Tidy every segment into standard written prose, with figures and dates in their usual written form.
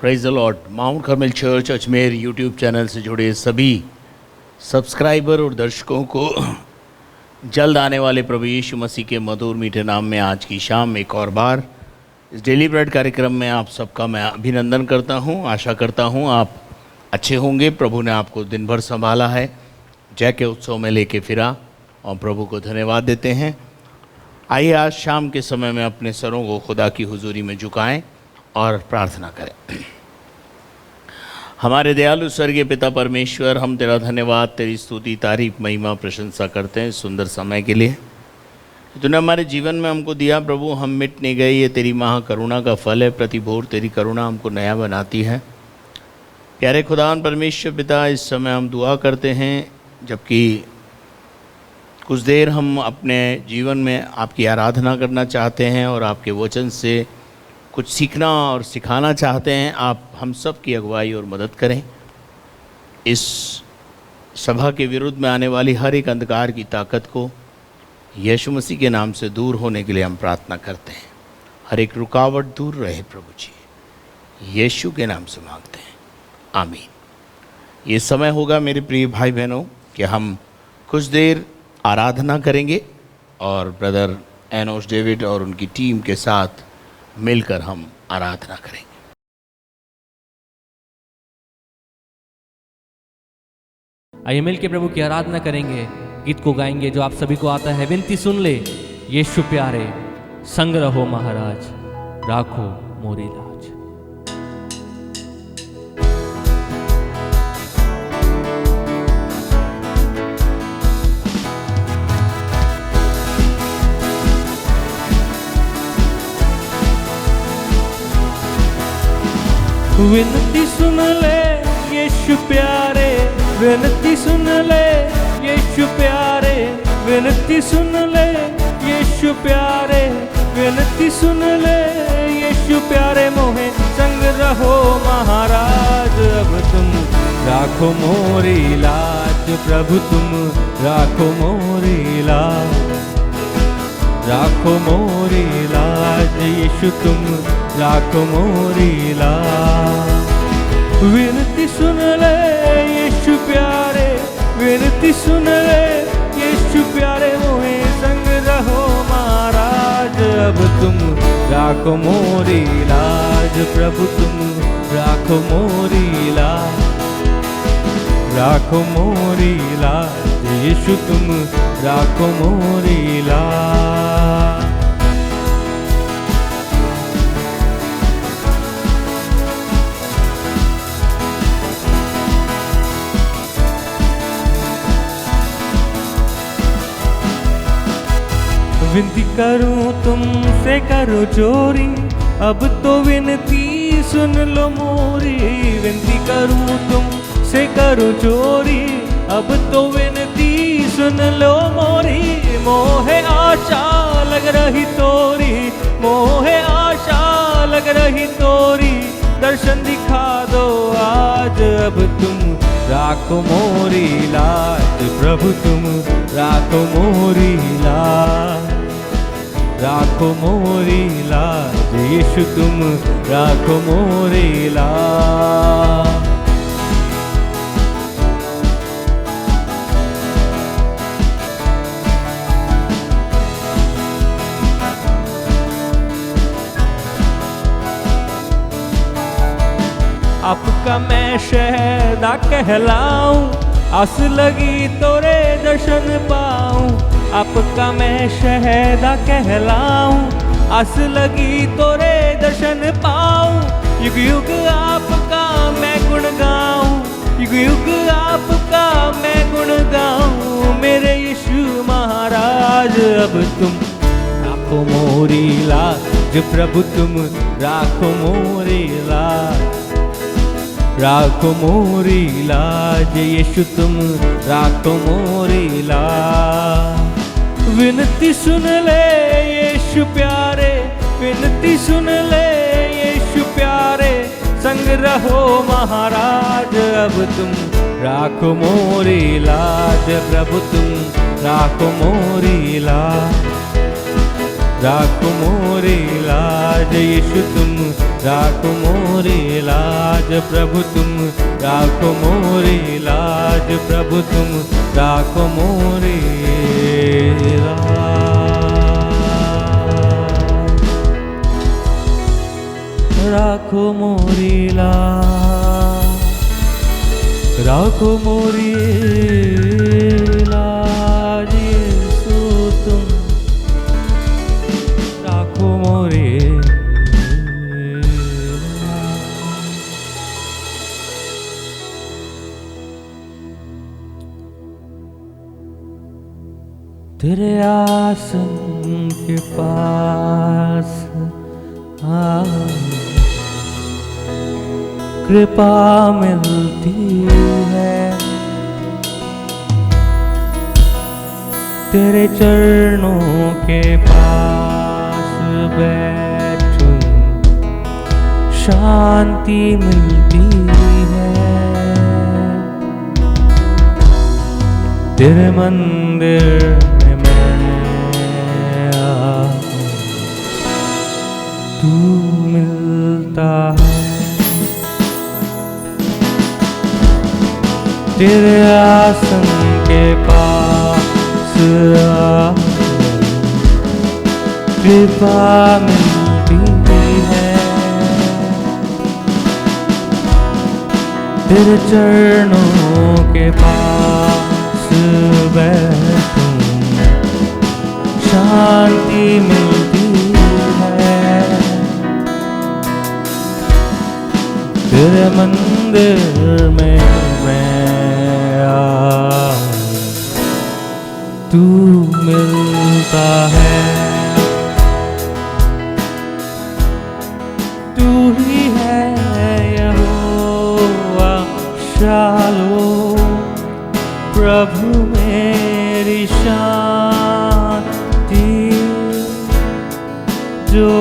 Praise the Lord. Mount Carmel church Ajmer YouTube channel से जुड़े सभी सब्सक्राइबर और दर्शकों को जल्द आने वाले प्रभु यीशु मसीह के मधुर मीठे नाम में आज की शाम एक और बार इस डेली ब्रेड कार्यक्रम में आप सबका मैं अभिनंदन करता हूं। आशा करता हूं आप अच्छे होंगे। प्रभु ने आपको दिन भर संभाला है, जय के उत्सव में लेके फिरा और प्रभु को धन्यवाद देते हैं। आइए आज शाम के समय में अपने सरों को खुदा की हुजूरी में झुकाएं और प्रार्थना करें। हमारे दयालु स्वर्गीय पिता परमेश्वर, हम तेरा धन्यवाद, तेरी स्तुति, तारीफ, महिमा, प्रशंसा करते हैं सुंदर समय के लिए तूने हमारे जीवन में हमको दिया। प्रभु हम मिट नहीं गए, ये तेरी महाकरुणा का फल है। प्रतिभोर तेरी करुणा हमको नया बनाती है। प्यारे खुदावन परमेश्वर पिता, इस समय हम दुआ करते हैं जबकि कुछ देर हम अपने जीवन में आपकी आराधना करना चाहते हैं और आपके वचन से कुछ सीखना और सिखाना चाहते हैं। आप हम सब की अगुवाई और मदद करें। इस सभा के विरुद्ध में आने वाली हर एक अंधकार की ताकत को यीशु मसीह के नाम से दूर होने के लिए हम प्रार्थना करते हैं। हर एक रुकावट दूर रहे प्रभु जी, यीशु के नाम से मांगते हैं, आमीन। ये समय होगा मेरे प्रिय भाई बहनों कि हम कुछ देर आराधना करेंगे और ब्रदर एनोस डेविड और उनकी टीम के साथ मिलकर हम आराधना करेंगे। आइए मिल के प्रभु की आराधना करेंगे। गीत को गाएंगे जो आप सभी को आता है। विनती सुन ले यीशु प्यारे, संग रहो महाराज, राखो मोरी लाज। विनती सुन ले यीशु प्यारे, विनती सुन ले यीशु प्यारे, विनती सुन ले यीशु प्यारे, विनती सुन ले यीशु प्यारे। मोहे संग रहो महाराज, अब तुम राखो मोरी लाज। प्रभु तुम राखो मोरी लाज, राखो मोरी लाज। यीशु तुम राखो मोरी लाज। विनती सुन ले यीशु प्यारे, विनती सुन ले यीशु प्यारे। मोहे संग रहो महाराज, अब तुम राखो मोरी लाज। प्रभु तुम राखो मोरी लाज, राखो मोरी लाज। यीशु तुम राखो मोरी लाज। विनती करूं तुमसे करो चोरी, अब तो विनती सुन लो मोरी। विनती करूं तुमसे करो चोरी, अब तो विनती सुन लो मोरी। मोहे आशा लग रही तोरी, मोहे आशा लग रही तोरी। दर्शन दिखा दो आज, अब तुम राखो मोरी लाज। प्रभु तुम राखो मोरी लाज, राखो मोरी लाज। यीशु तुम राखो मोरी लाज। आपका मैं शहदा कहलाऊं, आस लगी तोरे दर्शन पाऊं। आपका मैं शहदा कहलाऊं, आस लगी तोरे दर्शन पाऊं। युग युग आपका मैं गुण गाऊं, युग युग आपका मैं गुण गाऊं। मेरे यीशु महाराज, अब तुम राखो मोरी लाज। प्रभु तुम राखो मोरी लाज, राखो मोरी लाज। यीशु तुम राखो मोरी लाज। विनती सुन ले यीशु प्यारे, विनती सुन ले यीशु प्यारे। संग रहो महाराज, अब तुम राखो मोरी लाज। प्रभु तुम राखो मोरी लाज, राखो मोरी लाज यीशु तुम राखो मोरी लाज प्रभु तुम राखो मोरी लाज प्रभु तुम राखो मोरी लाज राखो मोरी लाज राखो मोरी लाज यीशु तुम राखो मोरी तेरे आसन के पास कृपा मिलती है, तेरे चरणों के पास बैठूं शांति मिलती है, तेरे मंदिर तू मिलता है, तेरे आसन के पास कृपा मिलती है, तेरे चरणों के पास बैठूं शांति मिलती है, तेरे मंदिर में मैं आऊं तू मिलता है, तू ही है यहोवा शालोम प्रभु मेरी शांति, जो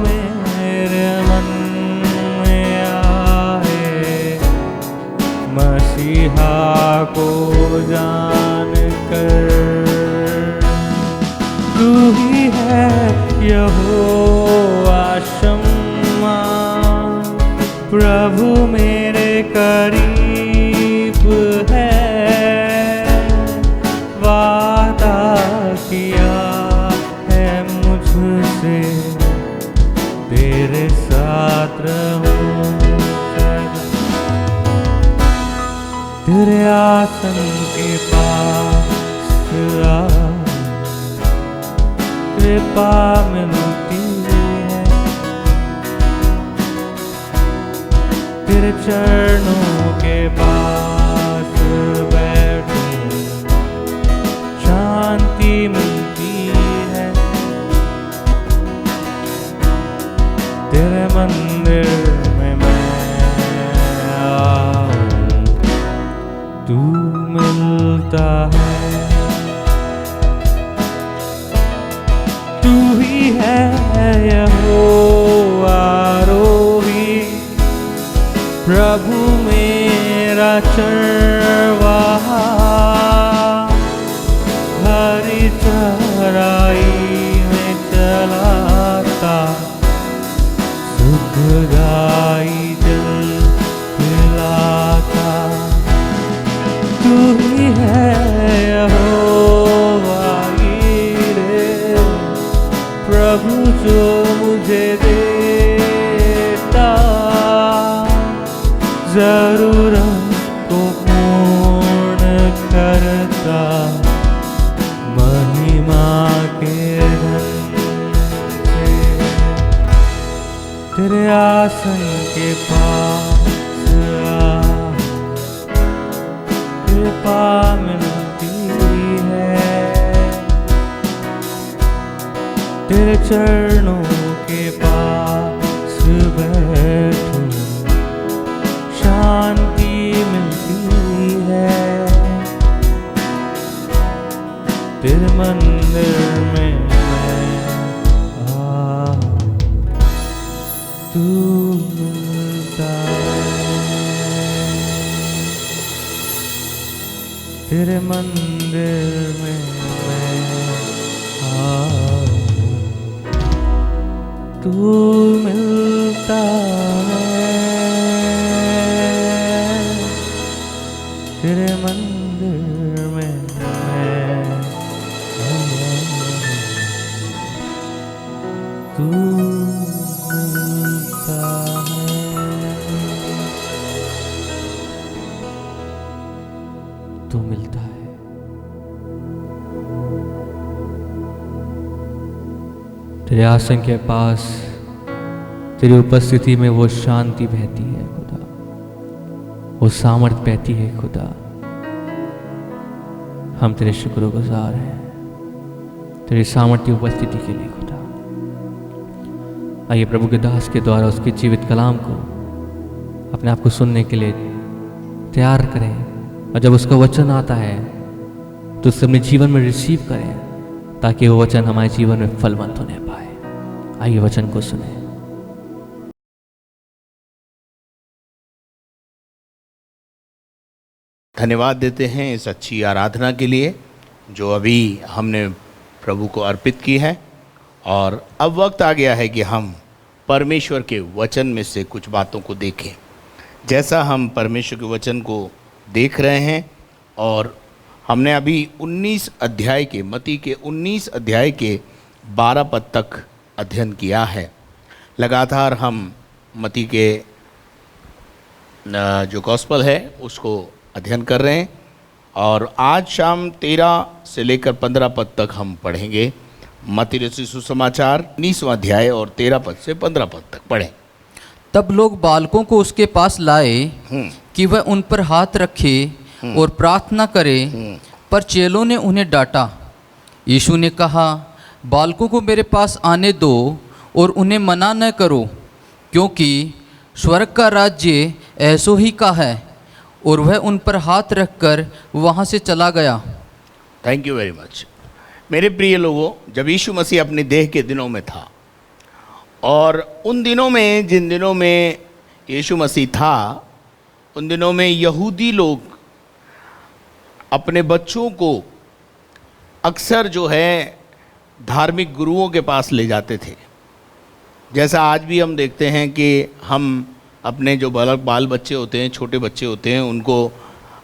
मेरे मन मसीहा को जान कर, तू ही है यहोवा शम्मा प्रभु मेरे करीब है, वादा किया है मुझसे तेरे साथ रहूं, तेरे आसन के पास कृपा मिलती है, तेरे चरणों के पास बैठूं शांति मिलती है, तेरे मंदिर में मैं आऊं तू मिलता है, तू ही है यहोवा रोही प्रभु मेरा चरवाहा, हरी चराई में चलाता, सुखदाई जल पिलाता, तू ही है यहोवा यीरे प्रभु जो मुझे देता, जरूरत को पूर्ण करता, महिमा के धन से, तेरे आसन के पास कृपा मिलती है, तेरे चरणों के पास बैठूं शांति मिलती है, तेरे मंदिर में मैं आऊं तू मिलता है, तेरे मंदिर में मैं आऊं तू मिलता है तेरे मंदिर में मैं तू मिलता है, तू मिलता है। तेरे आसन के पास तेरी उपस्थिति में वो शांति बहती है खुदा, वो सामर्थ बहती है खुदा। हम तेरे शुक्रगुजार हैं तेरी सामर्थ्य उपस्थिति के लिए खुदा। आइए प्रभु के दास के द्वारा उसके जीवित कलाम को अपने आप को सुनने के लिए तैयार करें, और जब उसका वचन आता है तो उसे अपने जीवन में रिसीव करें, ताकि वो वचन हमारे जीवन में फलवंत होने पाए। आइए वचन को सुने। धन्यवाद देते हैं इस अच्छी आराधना के लिए जो अभी हमने प्रभु को अर्पित की है। और अब वक्त आ गया है कि हम परमेश्वर के वचन में से कुछ बातों को देखें। जैसा हम परमेश्वर के वचन को देख रहे हैं, और हमने अभी 19 अध्याय के, मत्ती के 19 अध्याय के 12 पद तक अध्ययन किया है। लगातार हम मत्ती के जो गॉस्पल है उसको अध्ययन कर रहे हैं, और आज शाम 13 से लेकर 15 पद तक हम पढ़ेंगे। मत्ती रचित सुसमाचार 19वां अध्याय और 13 पद से 15 पद तक पढ़ें। तब लोग बालकों को उसके पास लाए कि वह उन पर हाथ रखे और प्रार्थना करे, पर चेलों ने उन्हें डांटा। यीशु ने कहा, बालकों को मेरे पास आने दो और उन्हें मना न करो, क्योंकि स्वर्ग का राज्य ऐसो ही का है। और वह उन पर हाथ रखकर वहाँ से चला गया। Thank you very much. मेरे प्रिय लोगों, जब यीशु मसीह अपने देह के दिनों में था, और उन दिनों में, जिन दिनों में यीशु मसीह था, उन दिनों में यहूदी लोग अपने बच्चों को अक्सर जो है धार्मिक गुरुओं के पास ले जाते थे। जैसा आज भी हम देखते हैं कि हम अपने जो बाल बच्चे होते हैं, छोटे बच्चे होते हैं, उनको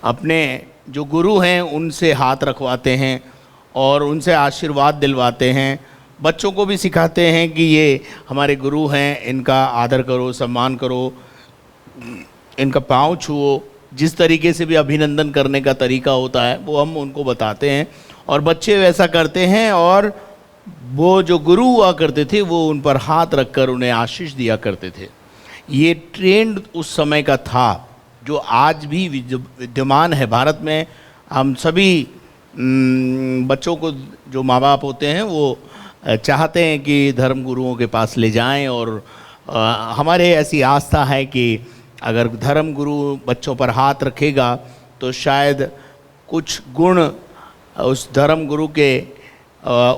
अपने जो गुरु हैं उनसे हाथ रखवाते हैं और उनसे आशीर्वाद दिलवाते हैं। बच्चों को भी सिखाते हैं कि ये हमारे गुरु हैं, इनका आदर करो, सम्मान करो, इनका पाँव छुओ। जिस तरीके से भी अभिनंदन करने का तरीका होता है वो हम उनको बताते हैं, और बच्चे वैसा करते हैं। और वो जो गुरु हुआ करते थे वो उन पर हाथ रखकर उन्हें आशीष दिया करते थे। ये ट्रेंड उस समय का था जो आज भी विद्यमान है भारत में। हम सभी बच्चों को, जो माँ बाप होते हैं, वो चाहते हैं कि धर्म गुरुओं के पास ले जाएं, और हमारे ऐसी आस्था है कि अगर धर्म गुरु बच्चों पर हाथ रखेगा तो शायद कुछ गुण उस धर्म गुरु के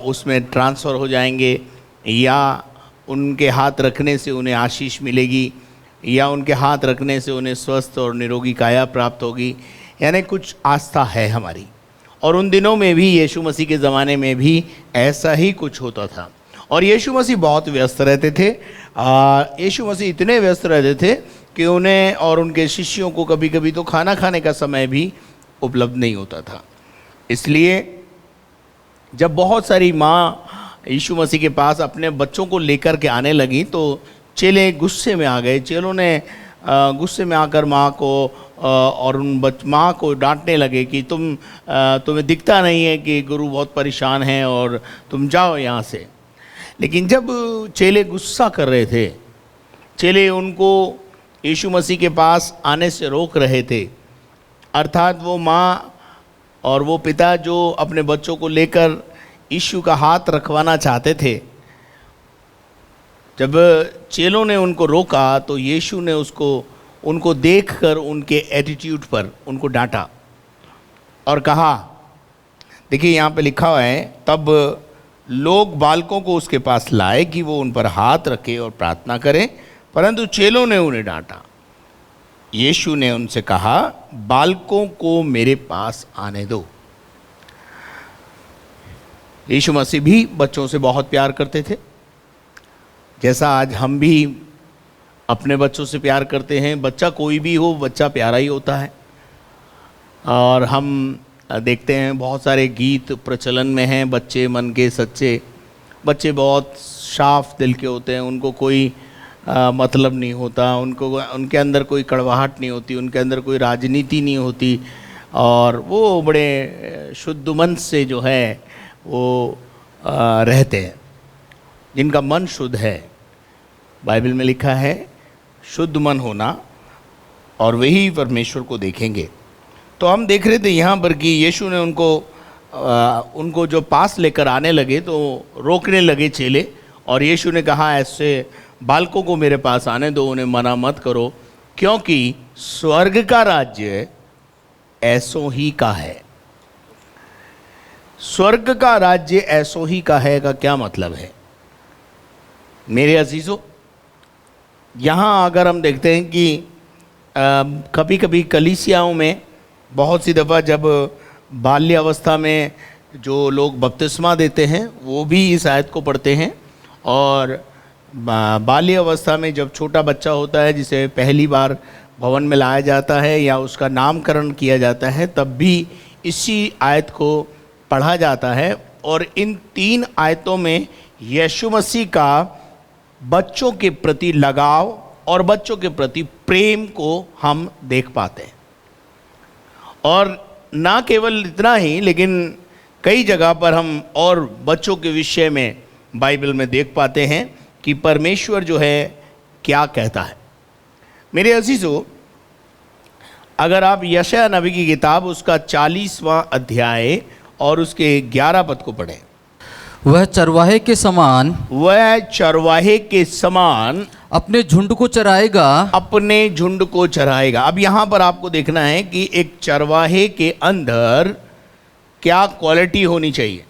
उसमें ट्रांसफ़र हो जाएंगे, या उनके हाथ रखने से उन्हें आशीष मिलेगी, या उनके हाथ रखने से उन्हें स्वस्थ और निरोगी काया प्राप्त होगी। यानी कुछ आस्था है हमारी। और उन दिनों में भी, यीशु मसीह के ज़माने में भी ऐसा ही कुछ होता था। और यीशु मसीह बहुत व्यस्त रहते थे। यीशु मसीह इतने व्यस्त रहते थे कि उन्हें और उनके शिष्यों को कभी कभी तो खाना खाने का समय भी उपलब्ध नहीं होता था। इसलिए जब बहुत सारी माँ यीशु मसीह के पास अपने बच्चों को लेकर के आने लगी तो चेले गुस्से में आ गए। चेलों ने गुस्से में आकर माँ को और उन माँ को डांटने लगे कि तुम्हें दिखता नहीं है कि गुरु बहुत परेशान हैं और तुम जाओ यहाँ से। लेकिन जब चेले गुस्सा कर रहे थे, चेले उनको यीशु मसीह के पास आने से रोक रहे थे, अर्थात वो माँ और वो पिता जो अपने बच्चों को लेकर यीशु का हाथ रखवाना चाहते थे, जब चेलों ने उनको रोका तो यीशु ने उनको देखकर उनके एटीट्यूड पर उनको डांटा और कहा, देखिए यहाँ पे लिखा हुआ है, तब लोग बालकों को उसके पास लाए कि वो उन पर हाथ रखे और प्रार्थना करें, परंतु चेलों ने उन्हें डांटा। यीशु ने उनसे कहा, बालकों को मेरे पास आने दो। यीशु मसीह भी बच्चों से बहुत प्यार करते थे। जैसा आज हम भी अपने बच्चों से प्यार करते हैं, बच्चा कोई भी हो, बच्चा प्यारा ही होता है। और हम देखते हैं बहुत सारे गीत प्रचलन में हैं, बच्चे मन के सच्चे, बच्चे बहुत साफ दिल के होते हैं, उनको कोई मतलब नहीं होता, उनके अंदर कोई कड़वाहट नहीं होती, उनके अंदर कोई राजनीति नहीं होती, और वो बड़े शुद्ध मन से जो है वो रहते हैं, जिनका मन शुद्ध है। बाइबल में लिखा है शुद्ध मन होना, और वही परमेश्वर को देखेंगे। तो हम देख रहे थे यहाँ पर कि यीशु ने उनको जो पास लेकर आने लगे तो रोकने लगे चेले, और यीशु ने कहा ऐसे बालकों को मेरे पास आने दो, उन्हें मना मत करो, क्योंकि स्वर्ग का राज्य ऐसो ही का है। स्वर्ग का राज्य ऐसो ही का है का क्या मतलब है? मेरे अजीजों, यहाँ अगर हम देखते हैं कि कभी कभी कलीसियाओं में बहुत सी दफ़ा जब बाल्य अवस्था में जो लोग बपतिस्मा देते हैं वो भी इस आयत को पढ़ते हैं, और बाल्य अवस्था में जब छोटा बच्चा होता है जिसे पहली बार भवन में लाया जाता है या उसका नामकरण किया जाता है, तब भी इसी आयत को पढ़ा जाता है। और इन 3 आयतों में यीशु मसीह का बच्चों के प्रति लगाव और बच्चों के प्रति प्रेम को हम देख पाते हैं। और ना केवल इतना ही, लेकिन कई जगह पर हम और बच्चों के विषय में बाइबल में देख पाते हैं कि परमेश्वर जो है क्या कहता है। मेरे अजीजों, अगर आप यशायाह नबी की किताब उसका 40वां अध्याय और उसके 11 पद को पढ़ें, वह चरवाहे के समान अपने झुंड को चराएगा, अपने झुंड को चराएगा। अब यहाँ पर आपको देखना है कि एक चरवाहे के अंदर क्या क्वालिटी होनी चाहिए।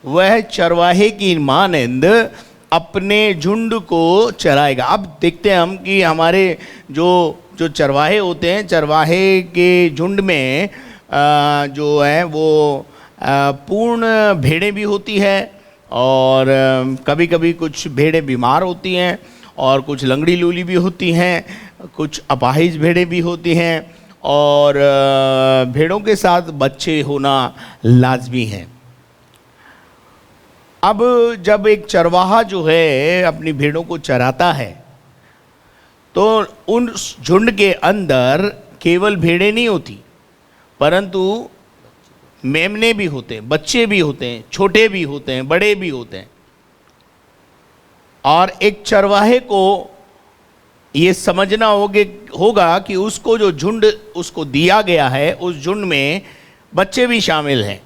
वह चरवाहे की मानंद अपने झुंड को चराएगा। अब देखते हैं हम कि हमारे जो चरवाहे होते हैं, चरवाहे के झुंड में जो है वो पूर्ण भेड़ें भी होती है, और कभी कभी कुछ भेड़ें बीमार होती हैं, और कुछ लंगड़ी लूली भी होती हैं, कुछ अपाहिज भेड़ें भी होती हैं, और भेड़ों के साथ बच्चे होना लाजमी है। अब जब एक चरवाहा जो है अपनी भेड़ों को चराता है, तो उन झुंड के अंदर केवल भेड़ें नहीं होती, परंतु मेमने भी होते हैं, बच्चे भी होते हैं, छोटे भी होते हैं, बड़े भी होते हैं। और एक चरवाहे को ये समझना होगा कि उसको जो झुंड उसको दिया गया है, उस झुंड में बच्चे भी शामिल हैं।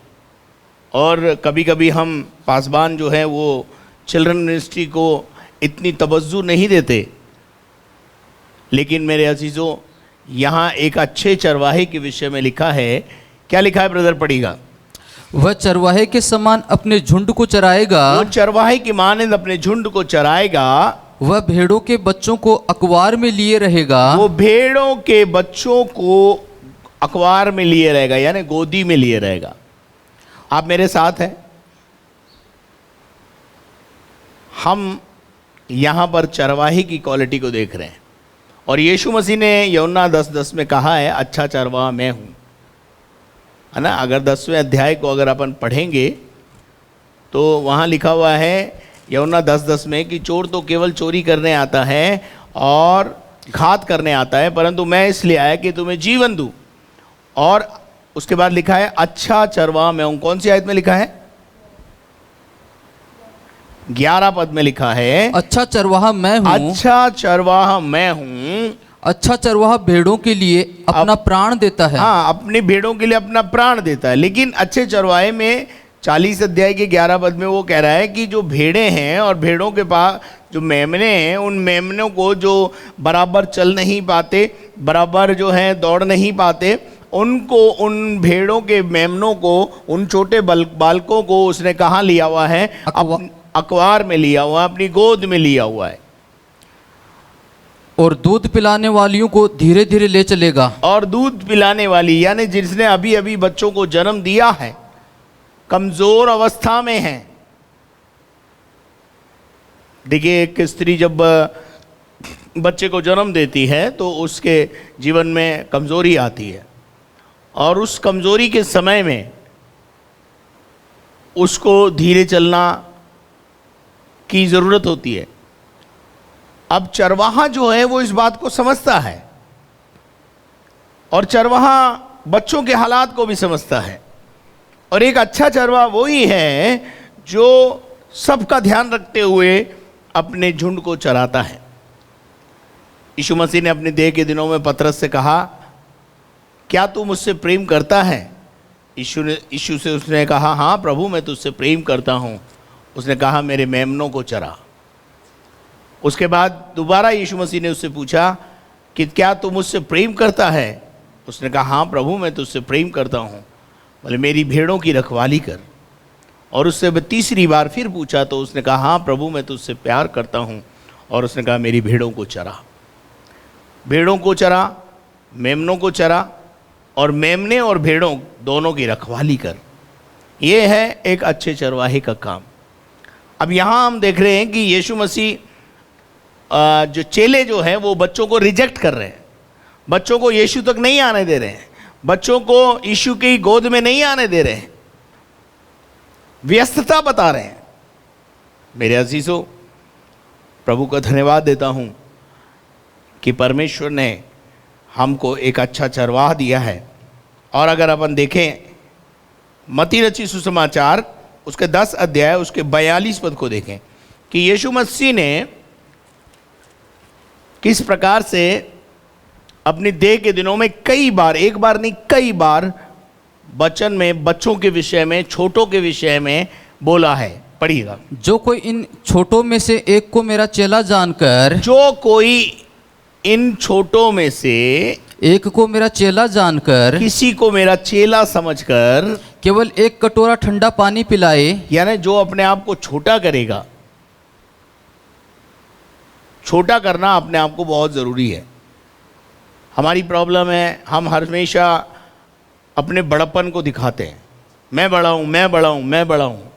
और कभी कभी हम पासबान जो है वो चिल्ड्रन मिनिस्ट्री को इतनी तवज्जो नहीं देते, लेकिन मेरे अजीज़ों, यहाँ एक अच्छे चरवाहे के विषय में लिखा है। क्या लिखा है ब्रदर? पढ़िएगा। वह चरवाहे के समान अपने झुंड को चराएगा, वो चरवाहे की मानंद अपने झुंड को चराएगा। वह भेड़ों के बच्चों को अखबार में लिए रहेगा, वो भेड़ों के बच्चों को अखबार में लिए रहेगा, यानी गोदी में लिए रहेगा। आप मेरे साथ हैं? हम यहाँ पर चरवाहे की क्वालिटी को देख रहे हैं, और यीशु मसीह ने यूहन्ना 10:10 में कहा है, अच्छा चरवाहा मैं हूँ, है ना। अगर 10वें अध्याय को अगर अपन पढ़ेंगे तो वहाँ लिखा हुआ है यूहन्ना 10:10 में कि चोर तो केवल चोरी करने आता है और घात करने आता है, परंतु मैं इसलिए आया कि तुम्हें जीवन दूँ। और उसके बाद लिखा है अच्छा चरवाहा मैं हूँ। कौन सी आयत में लिखा है? 11 पद में लिखा है, अच्छा चरवाहा मैं हूँ, अच्छा चरवाहा मैं हूँ। अच्छा चरवाहा भेड़ों के लिए अपना प्राण देता है। हाँ, अपनी भेड़ों के लिए अपना प्राण देता है। लेकिन अच्छे चरवाहे में 40 अध्याय के 11 पद में वो कह रहा है कि जो भेड़ें हैं और भेड़ों के पास जो मेमने हैं, उन मेमनों को जो बराबर चल नहीं पाते, बराबर जो है दौड़ नहीं पाते, उनको, उन भेड़ों के मेमनों को, उन छोटे बालकों को उसने कहाँ लिया हुआ है? अखबार में लिया हुआ, अपनी गोद में लिया हुआ है। और दूध पिलाने वालियों को धीरे धीरे ले चलेगा। और दूध पिलाने वाली यानी जिसने अभी अभी बच्चों को जन्म दिया है, कमजोर अवस्था में है, देखिए, एक स्त्री जब बच्चे को जन्म देती है तो उसके जीवन में कमज़ोरी आती है, और उस कमज़ोरी के समय में उसको धीरे चलना की ज़रूरत होती है। अब चरवाहा जो है वो इस बात को समझता है, और चरवाहा बच्चों के हालात को भी समझता है, और एक अच्छा चरवाहा वही है जो सबका ध्यान रखते हुए अपने झुंड को चराता है। यीशु मसीह ने अपने देह के दिनों में पतरस से कहा, क्या तू मुझसे प्रेम करता है? यीशु से उसने कहा, हाँ प्रभु, मैं तुझसे प्रेम करता हूँ। उसने कहा, मेरे मेमनों को चरा। उसके बाद दोबारा यीशु मसीह ने उससे पूछा कि क्या तू मुझसे प्रेम करता है? उसने कहा, हाँ प्रभु, मैं तुझसे प्रेम करता हूँ। बोले, मेरी भेड़ों की रखवाली कर। और उससे तीसरी बार फिर पूछा तो उसने कहा, हाँ प्रभु, मैं तुझसे प्यार करता हूँ। और उसने कहा, मेरी भेड़ों को चरा। भेड़ों को चरा, मेमनों को चरा, और मेमने और भेड़ों दोनों की रखवाली कर। ये है एक अच्छे चरवाहे का काम। अब यहाँ हम देख रहे हैं कि यीशु मसीह जो चेले जो हैं वो बच्चों को रिजेक्ट कर रहे हैं, बच्चों को यीशु तक नहीं आने दे रहे हैं, बच्चों को यीशु की गोद में नहीं आने दे रहे हैं, व्यस्तता बता रहे हैं। मेरे अजीजों, प्रभु का धन्यवाद देता हूँ कि परमेश्वर ने हमको एक अच्छा चरवाह दिया है। और अगर अपन देखें मत्ती रचित सुसमाचार उसके 10 अध्याय उसके 42 पद को देखें कि यीशु मसीह ने किस प्रकार से अपनी देह के दिनों में कई बार, एक बार नहीं कई बार वचन में बच्चों के विषय में, छोटों के विषय में बोला है। पढ़िएगा, जो कोई इन छोटों में से एक को मेरा चेला जानकर, जो कोई इन छोटों में से एक को मेरा चेला जानकर, किसी को मेरा चेला समझकर केवल एक कटोरा ठंडा पानी पिलाए, यानी जो अपने आप को छोटा करेगा, छोटा करना अपने आप को बहुत ज़रूरी है। हमारी प्रॉब्लम है, हम हमेशा अपने बड़प्पन को दिखाते हैं। मैं बड़ा हूँ, मैं बड़ा हूँ, मैं बड़ा हूँ,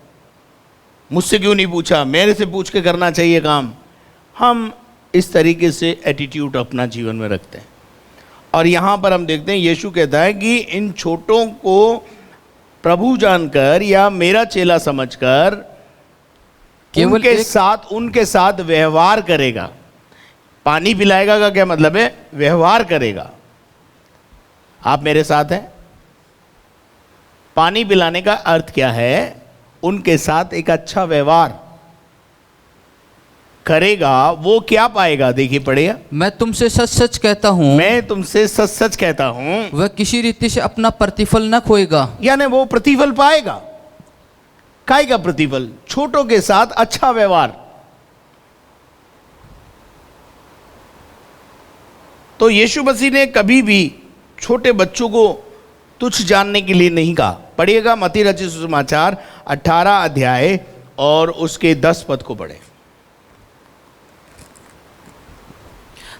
मुझसे क्यों नहीं पूछा, मेरे से पूछ के करना चाहिए काम। हम इस तरीके से एटीट्यूड अपना जीवन में रखते हैं। और यहाँ पर हम देखते हैं यीशु कहता है कि इन छोटों को प्रभु जानकर या मेरा चेला समझकर केवल उनके साथ व्यवहार करेगा। पानी पिलाएगा का क्या मतलब है? व्यवहार करेगा। आप मेरे साथ हैं? पानी पिलाने का अर्थ क्या है? उनके साथ एक अच्छा व्यवहार करेगा। वो क्या पाएगा? देखिए, पढ़िए, मैं तुमसे सच सच कहता हूँ, मैं तुमसे सच सच कहता हूँ, वह किसी रीति से अपना प्रतिफल न खोएगा। यानी वो प्रतिफल पाएगा। काय का प्रतिफल? छोटों के साथ अच्छा व्यवहार। तो यीशु मसीह ने कभी भी छोटे बच्चों को तुच्छ जानने के लिए नहीं कहा। पढ़िएगा मत्ती रचित सुसमाचार 18 अध्याय और उसके 10 पद को पढ़े।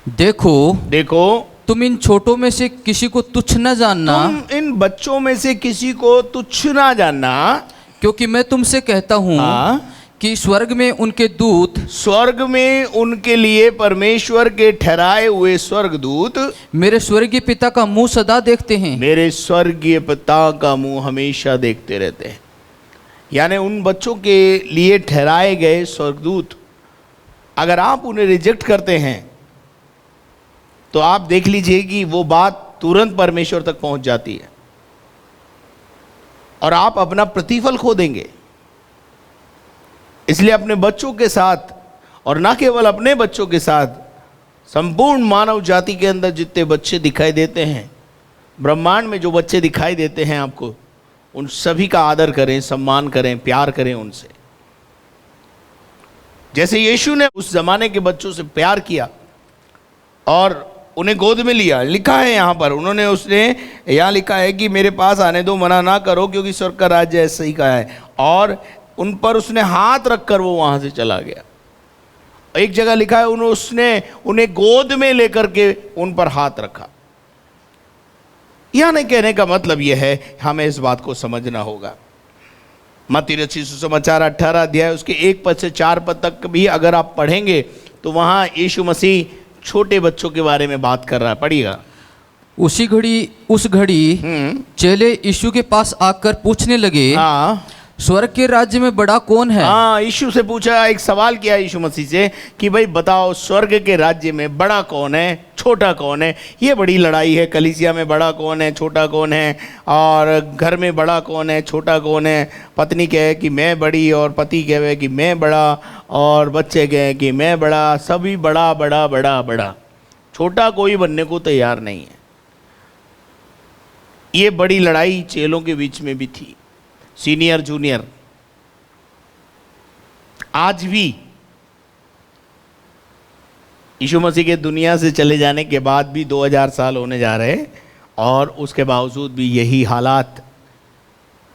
देखो तुम इन छोटों में से किसी को तुच्छ न जानना, तुम इन बच्चों में से किसी को तुच्छ ना जानना, क्योंकि मैं तुमसे कहता हूँ कि स्वर्ग में उनके दूत, स्वर्ग में उनके लिए परमेश्वर के ठहराए हुए स्वर्गदूत मेरे स्वर्गीय पिता का मुंह सदा देखते हैं। मेरे स्वर्गीय पिता का मुंह हमेशा देखते रहते हैं। यानी उन बच्चों के लिए ठहराए गए स्वर्गदूत, अगर आप उन्हें रिजेक्ट करते हैं तो आप देख लीजिए कि वो बात तुरंत परमेश्वर तक पहुंच जाती है और आप अपना प्रतिफल खो देंगे। इसलिए अपने बच्चों के साथ, और ना केवल अपने बच्चों के साथ, संपूर्ण मानव जाति के अंदर जितने बच्चे दिखाई देते हैं, ब्रह्मांड में जो बच्चे दिखाई देते हैं आपको, उन सभी का आदर करें, सम्मान करें, प्यार करें उनसे। जैसे यीशु ने उस जमाने के बच्चों से प्यार किया और उन्हें गोद में लिया। लिखा है यहाँ पर, उसने यहाँ लिखा है कि मेरे पास आने दो, मना ना करो, क्योंकि स्वर्ग का राज्य ऐसा ही कहा है। और उन पर उसने हाथ रखकर वो वहाँ से चला गया। एक जगह लिखा है उसने उन्हें गोद में लेकर के उन पर हाथ रखा। यानी कहने का मतलब यह है, हमें इस बात को समझना होगा, मत्ती रचित सुसमाचार 18 अध्याय उसके 1 पद से 4 पद तक भी अगर आप पढ़ेंगे तो वहाँ यीशु मसीह छोटे बच्चों के बारे में बात कर रहा है। पढ़िएगा। उस घड़ी चेले यीशु के पास आकर पूछने लगे, हाँ स्वर्ग के राज्य में बड़ा कौन है? हाँ, यीशु से पूछा, एक सवाल किया यीशु मसीह से कि भाई बताओ स्वर्ग के राज्य में बड़ा कौन है, छोटा कौन है। ये बड़ी लड़ाई है, कलीसिया में बड़ा कौन है, छोटा कौन है, और घर में बड़ा कौन है, छोटा कौन है। पत्नी कहे कि मैं बड़ी और पति कहे कि मैं बड़ा और बच्चे कहे कि मैं बड़ा, सभी बड़ा बड़ा बड़ा बड़ा, छोटा कोई बनने को तैयार नहीं है। ये बड़ी लड़ाई चेलों के बीच में भी थी, सीनियर जूनियर। आज भी यीशु मसीह के दुनिया से चले जाने के बाद भी 2000 साल होने जा रहे हैं और उसके बावजूद भी यही हालात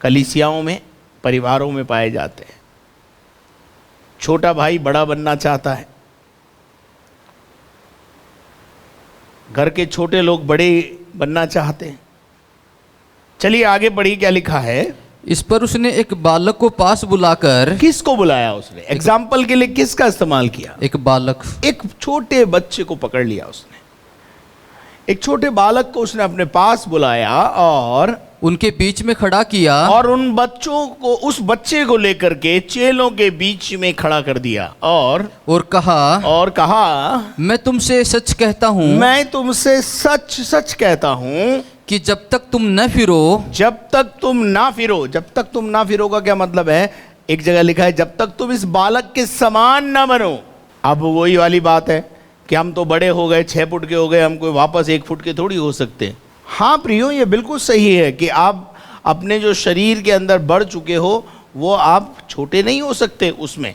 कलीसियाओं में, परिवारों में पाए जाते हैं। छोटा भाई बड़ा बनना चाहता है, घर के छोटे लोग बड़े बनना चाहते हैं। चलिए आगे बढ़िए, क्या लिखा है। इस पर उसने एक बालक को पास बुलाकर, किसको बुलाया उसने? एग्जाम्पल के लिए किसका इस्तेमाल किया? एक बालक, एक छोटे बच्चे को पकड़ लिया उसने। एक छोटे बालक को उसने अपने पास बुलाया और उनके बीच में खड़ा किया, और उन बच्चों को, उस बच्चे को लेकर के चेलों के बीच में खड़ा कर दिया और कहा, मैं तुमसे सच कहता हूँ, मैं तुमसे सच सच कहता हूँ कि जब तक तुम न फिरो, जब तक तुम ना फिरो। जब तक तुम ना फिरो का क्या मतलब है? एक जगह लिखा है जब तक तुम इस बालक के समान ना बनो। अब वही वाली बात है कि हम तो बड़े हो गए, 6 फुट के हो गए, हम कोई वापस 1 फुट के थोड़ी हो सकते। हाँ प्रियो, ये बिल्कुल सही है कि आप अपने जो शरीर के अंदर बढ़ चुके हो वो आप छोटे नहीं हो सकते उसमें,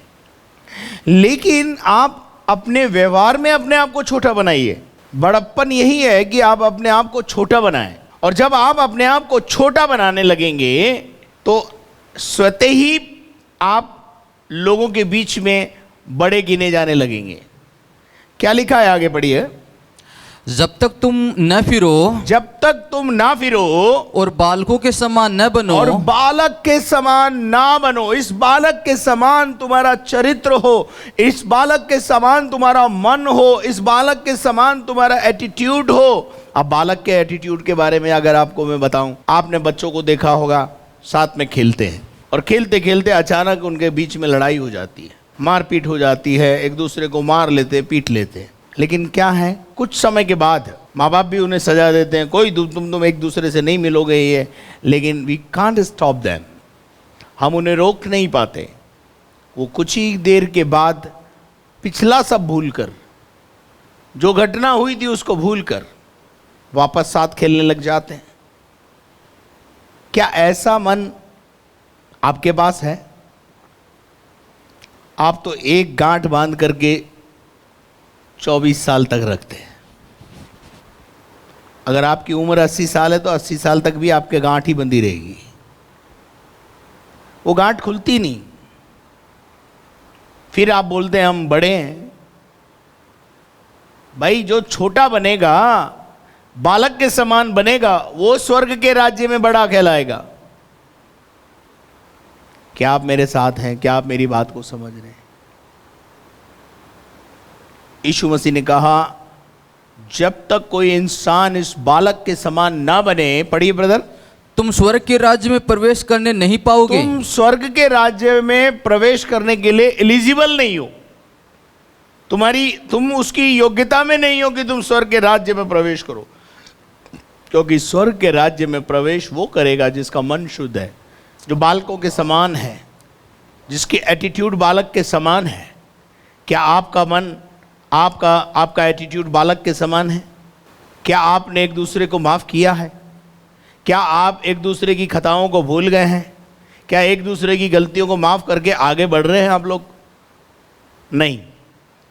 लेकिन आप अपने व्यवहार में अपने आप को छोटा बनाइए। बड़प्पन यही है कि आप अपने आप को छोटा बनाएं, और जब आप अपने आप को छोटा बनाने लगेंगे तो स्वतः ही आप लोगों के बीच में बड़े गिने जाने लगेंगे। क्या लिखा है, आगे पढ़िए। जब तक तुम न फिरो, जब तक तुम ना फिरो और बालकों के समान न बनो, और बालक के समान ना बनो। इस बालक के समान तुम्हारा चरित्र हो, इस बालक के समान तुम्हारा मन हो, इस बालक के समान तुम्हारा एटीट्यूड हो। अब बालक के एटीट्यूड के बारे में अगर आपको मैं बताऊं, आपने बच्चों को देखा होगा साथ में खेलते हैं और खेलते खेलते अचानक उनके बीच में लड़ाई हो जाती है, मारपीट हो जाती है, एक दूसरे को मार लेते, पीट लेते। लेकिन क्या है, कुछ समय के बाद माँ बाप भी उन्हें सजा देते हैं, कोई तुम एक दूसरे से नहीं मिलोगे ये, लेकिन वी कांट स्टॉप देम, हम उन्हें रोक नहीं पाते। वो कुछ ही देर के बाद पिछला सब भूलकर, जो घटना हुई थी उसको भूलकर वापस साथ खेलने लग जाते हैं। क्या ऐसा मन आपके पास है? आप तो एक गांठ बांध करके 24 साल तक रखते हैं। अगर आपकी उम्र 80 साल है तो 80 साल तक भी आपके गांठ ही बंधी रहेगी, वो गांठ खुलती नहीं। फिर आप बोलते हैं हम बड़े हैं। भाई जो छोटा बनेगा, बालक के समान बनेगा, वो स्वर्ग के राज्य में बड़ा कहलाएगा। क्या आप मेरे साथ हैं? क्या आप मेरी बात को समझ रहे हैं? यीशु मसीह ने कहा जब तक कोई इंसान इस बालक के समान ना बने, पढ़िए ब्रदर, तुम स्वर्ग के राज्य में प्रवेश करने नहीं पाओगे। तुम स्वर्ग के राज्य में प्रवेश करने के लिए एलिजिबल नहीं हो। तुम उसकी योग्यता में नहीं हो कि तुम स्वर्ग के राज्य में प्रवेश करो, क्योंकि स्वर्ग के राज्य में प्रवेश वो करेगा जिसका मन शुद्ध है, जो बालकों के समान है, जिसकी एटीट्यूड बालक के समान है। क्या आपका मन, आपका एटीट्यूड बालक के समान है? क्या आपने एक दूसरे को माफ़ किया है? क्या आप एक दूसरे की खताओं को भूल गए हैं? क्या एक दूसरे की गलतियों को माफ़ करके आगे बढ़ रहे हैं आप लोग? नहीं,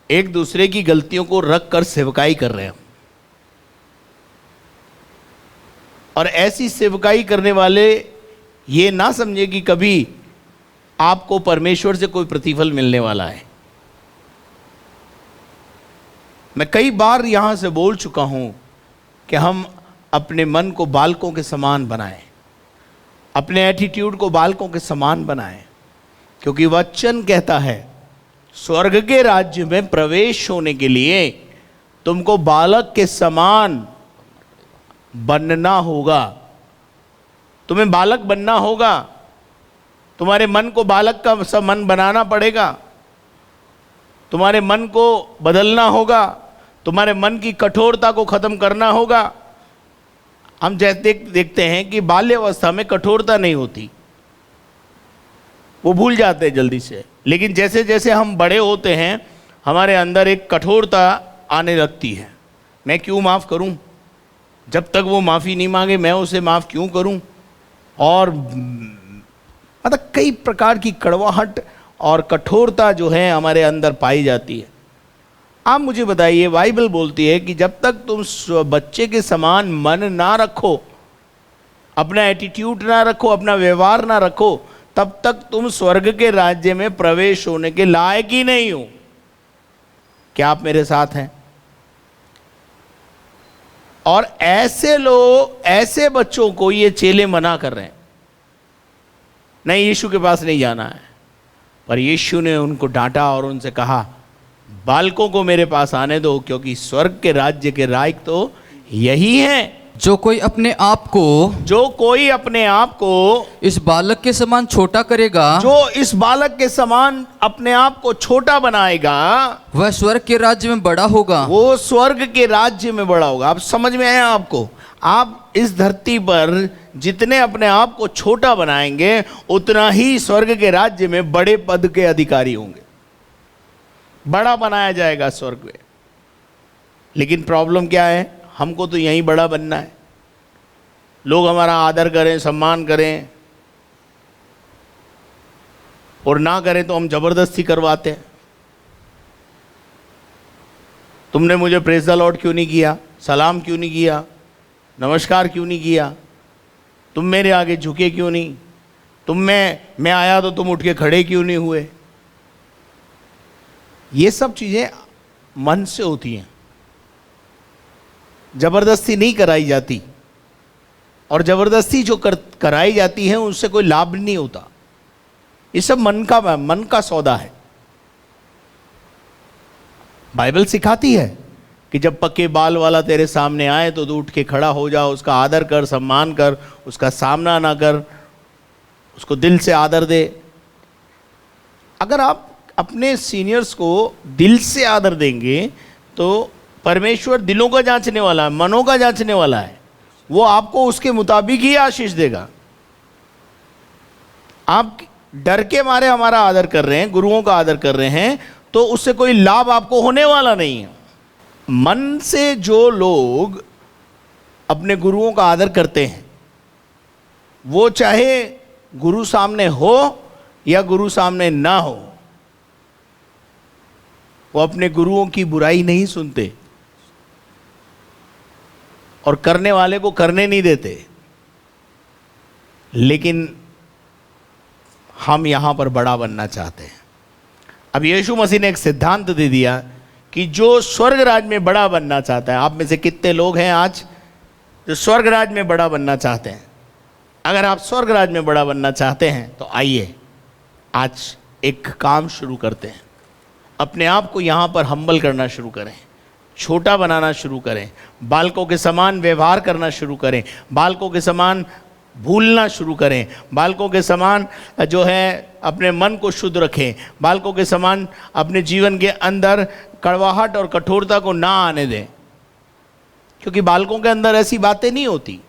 एक दूसरे की गलतियों को रख कर सेवकाई कर रहे हैं। और ऐसी सेवकाई करने वाले ये ना समझे कि कभी आपको परमेश्वर से कोई प्रतिफल मिलने वाला है। मैं कई बार यहां से बोल चुका हूं कि हम अपने मन को बालकों के समान बनाएं, अपने एटीट्यूड को बालकों के समान बनाएं, क्योंकि वचन कहता है स्वर्ग के राज्य में प्रवेश होने के लिए तुमको बालक के समान बनना होगा। तुम्हें बालक बनना होगा, तुम्हारे मन को बालक का सा मन बनाना पड़ेगा, तुम्हारे मन को बदलना होगा, तुम्हारे मन की कठोरता को खत्म करना होगा। हम जैसे देखते हैं कि बाल्यावस्था में कठोरता नहीं होती, वो भूल जाते हैं जल्दी से, लेकिन जैसे जैसे हम बड़े होते हैं हमारे अंदर एक कठोरता आने लगती है। मैं क्यों माफ़ करूं, जब तक वो माफ़ी नहीं मांगे मैं उसे माफ़ क्यों करूं, और मतलब कई प्रकार की कड़वाहट और कठोरता जो है हमारे अंदर पाई जाती है। आप मुझे बताइए, बाइबल बोलती है कि जब तक तुम बच्चे के समान मन ना रखो, अपना एटीट्यूड ना रखो, अपना व्यवहार ना रखो, तब तक तुम स्वर्ग के राज्य में प्रवेश होने के लायक ही नहीं हो। क्या आप मेरे साथ हैं? और ऐसे लोग, ऐसे बच्चों को ये चेले मना कर रहे हैं, नहीं यीशु के पास नहीं जाना है। पर यीशु ने उनको डांटा और उनसे कहा बालकों को मेरे पास आने दो, क्योंकि स्वर्ग के राज्य के लायक तो यही हैं। जो कोई अपने आप को इस बालक के समान छोटा करेगा, जो इस बालक के समान अपने आप को छोटा बनाएगा, वह स्वर्ग के राज्य में बड़ा होगा। वो स्वर्ग के राज्य में बड़ा होगा। आप समझ में आया आपको? आप इस धरती पर जितने अपने आप को छोटा बनाएंगे उतना ही स्वर्ग के राज्य में बड़े पद के अधिकारी होंगे, बड़ा बनाया जाएगा स्वर्ग में। लेकिन प्रॉब्लम क्या है? हमको तो यहीं बड़ा बनना है, लोग हमारा आदर करें, सम्मान करें, और ना करें तो हम जबरदस्ती करवाते हैं। तुमने मुझे प्रेज़ द लॉर्ड क्यों नहीं किया, सलाम क्यों नहीं किया, नमस्कार क्यों नहीं किया, तुम मेरे आगे झुके क्यों नहीं, मैं आया तो तुम उठ के खड़े क्यों नहीं हुए। ये सब चीज़ें मन से होती हैं, जबरदस्ती नहीं कराई जाती, और जबरदस्ती जो कराई जाती है उससे कोई लाभ नहीं होता। ये सब मन का सौदा है। बाइबल सिखाती है कि जब पक्के बाल वाला तेरे सामने आए तो तू उठ के खड़ा हो जा, उसका आदर कर, सम्मान कर, उसका सामना ना कर, उसको दिल से आदर दे। अगर आप अपने सीनियर्स को दिल से आदर देंगे तो परमेश्वर दिलों का जांचने वाला है, मनों का जांचने वाला है, वो आपको उसके मुताबिक ही आशीष देगा। आप डर के मारे हमारा आदर कर रहे हैं, गुरुओं का आदर कर रहे हैं, तो उससे कोई लाभ आपको होने वाला नहीं है। मन से जो लोग अपने गुरुओं का आदर करते हैं, वो चाहे गुरु सामने हो या गुरु सामने ना हो, वो अपने गुरुओं की बुराई नहीं सुनते और करने वाले को करने नहीं देते। लेकिन हम यहां पर बड़ा बनना चाहते हैं। अब यीशु मसीह ने एक सिद्धांत दे दिया कि जो स्वर्ग राज में बड़ा बनना चाहता है, आप में से कितने लोग हैं आज जो स्वर्ग राज में बड़ा बनना चाहते हैं? अगर आप स्वर्ग राज में बड़ा बनना चाहते हैं तो आइए आज एक काम शुरू करते हैं। अपने आप को यहाँ पर हम्बल करना शुरू करें, छोटा बनाना शुरू करें, बालकों के समान व्यवहार करना शुरू करें, बालकों के समान भूलना शुरू करें, बालकों के समान जो है अपने मन को शुद्ध रखें, बालकों के समान अपने जीवन के अंदर कड़वाहट और कठोरता को ना आने दें, क्योंकि बालकों के अंदर ऐसी बातें नहीं होती।